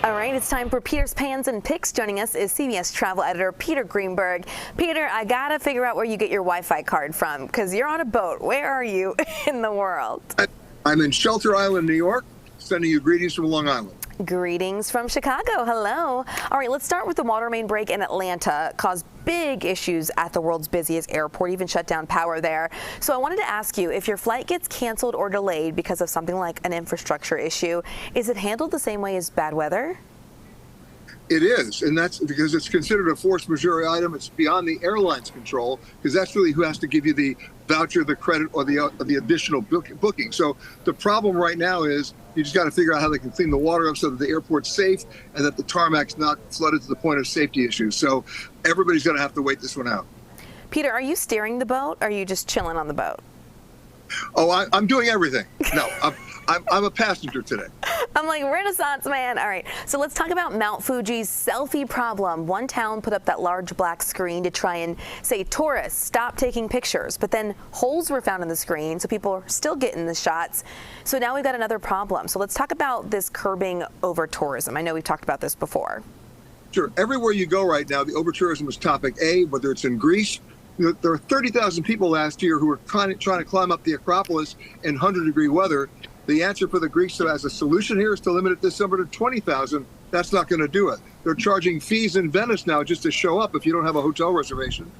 All right, it's time for Peter's Pans and Picks. Joining us is CBS travel editor Peter Greenberg. Peter, I gotta figure out where you get your Wi-Fi card from, because you're on a boat. Where are you in the world? I'm in Shelter Island, New York, sending you greetings from Long Island. Greetings from Chicago. Hello. All right, let's start with the water main break in Atlanta. Caused big issues at the world's busiest airport, even shut down power there. So I wanted to ask you, if your flight gets canceled or delayed because of something like an infrastructure issue, is it handled the same way as bad weather? It is, and that's because it's considered a force majeure item. It's beyond the airline's control, because that's really who has to give you the voucher, the credit, or the additional booking. So the problem right now is you just got to figure out how they can clean the water up so that the airport's safe and that the tarmac's not flooded to the point of safety issues. So everybody's going to have to wait this one out. Peter, are you steering the boat, or are you just chilling on the boat? Oh, I'm doing everything. No, I'm a passenger today. I'm like, Renaissance man. All right, so let's talk about Mount Fuji's selfie problem. One town put up that large black screen to try and say, tourists, stop taking pictures. But then holes were found in the screen, so people are still getting the shots. So now we've got another problem. So let's talk about this curbing over tourism. I know we've talked about this before. Sure. Everywhere you go right now, the over-tourism is topic A, whether it's in Greece. You know, there were 30,000 people last year who were trying to climb up the Acropolis in 100-degree weather. The answer for the Greeks as a solution here is to limit it this summer to 20,000. That's not going to do it. They're charging fees in Venice now just to show up if you don't have a hotel reservation.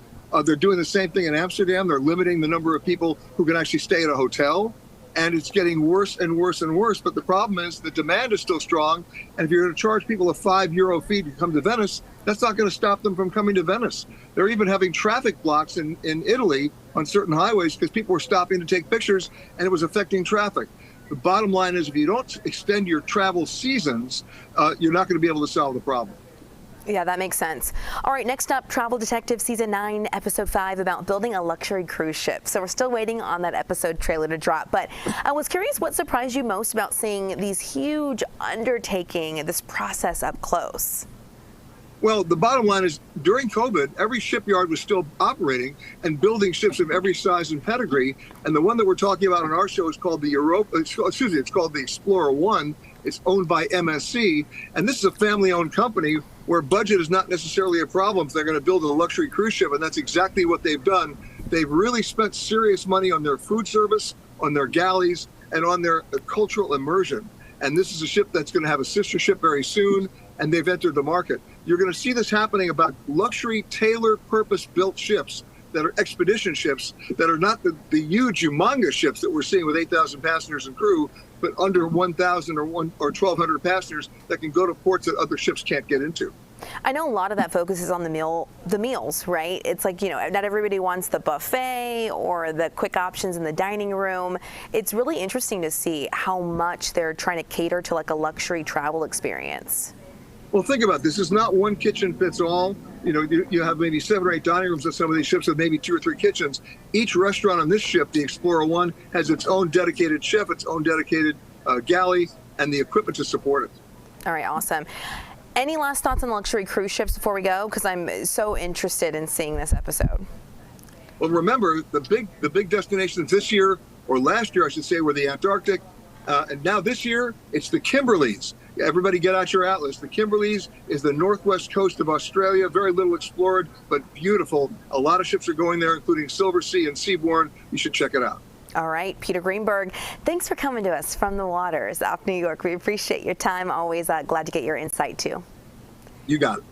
They're doing the same thing in Amsterdam. They're limiting the number of people who can actually stay at a hotel. And it's getting worse and worse and worse. But the problem is the demand is still strong. And if you're going to charge people a €5 fee to come to Venice, that's not going to stop them from coming to Venice. They're even having traffic blocks in Italy on certain highways because people were stopping to take pictures and it was affecting traffic. The bottom line is if you don't extend your travel seasons, you're not going to be able to solve the problem. Yeah, that makes sense. All right, next up, Travel Detective Season 9, Episode 5, about building a luxury cruise ship. So we're still waiting on that episode trailer to drop. But I was curious what surprised you most about seeing these huge undertaking, this process up close? Well, the bottom line is during COVID, every shipyard was still operating and building ships of every size and pedigree. And the one that we're talking about on our show is called the it's called the Explorer 1. It's owned by MSC. And this is a family-owned company where budget is not necessarily a problem. They're going to build a luxury cruise ship, and that's exactly what they've done. They've really spent serious money on their food service, on their galleys, and on their cultural immersion. And this is a ship that's going to have a sister ship very soon, and they've entered the market. You're going to see this happening about luxury, tailored, purpose-built ships that are expedition ships that are not the huge, humongous ships that we're seeing with 8,000 passengers and crew, but under 1,000 or 1,200 passengers that can go to ports that other ships can't get into. I know a lot of that focuses on the meals, right? It's like, you know, not everybody wants the buffet or the quick options in the dining room. It's really interesting to see how much they're trying to cater to like a luxury travel experience. Well, think about this. It's not one kitchen fits all. You know, you have maybe 7 or 8 dining rooms on some of these ships with maybe 2 or 3 kitchens. Each restaurant on this ship, the Explorer 1, has its own dedicated chef, its own dedicated galley, and the equipment to support it. All right, awesome. Any last thoughts on luxury cruise ships before we go? Because I'm so interested in seeing this episode. Well, remember, the big destinations this year, or last year, I should say, were the Antarctic. And now this year, it's the Kimberleys. Everybody get out your atlas. The Kimberleys is the northwest coast of Australia, very little explored, but beautiful. A lot of ships are going there, including Silver Sea and Seabourn. You should check it out. All right, Peter Greenberg, thanks for coming to us from the waters off New York. We appreciate your time. Always glad to get your insight, too. You got it.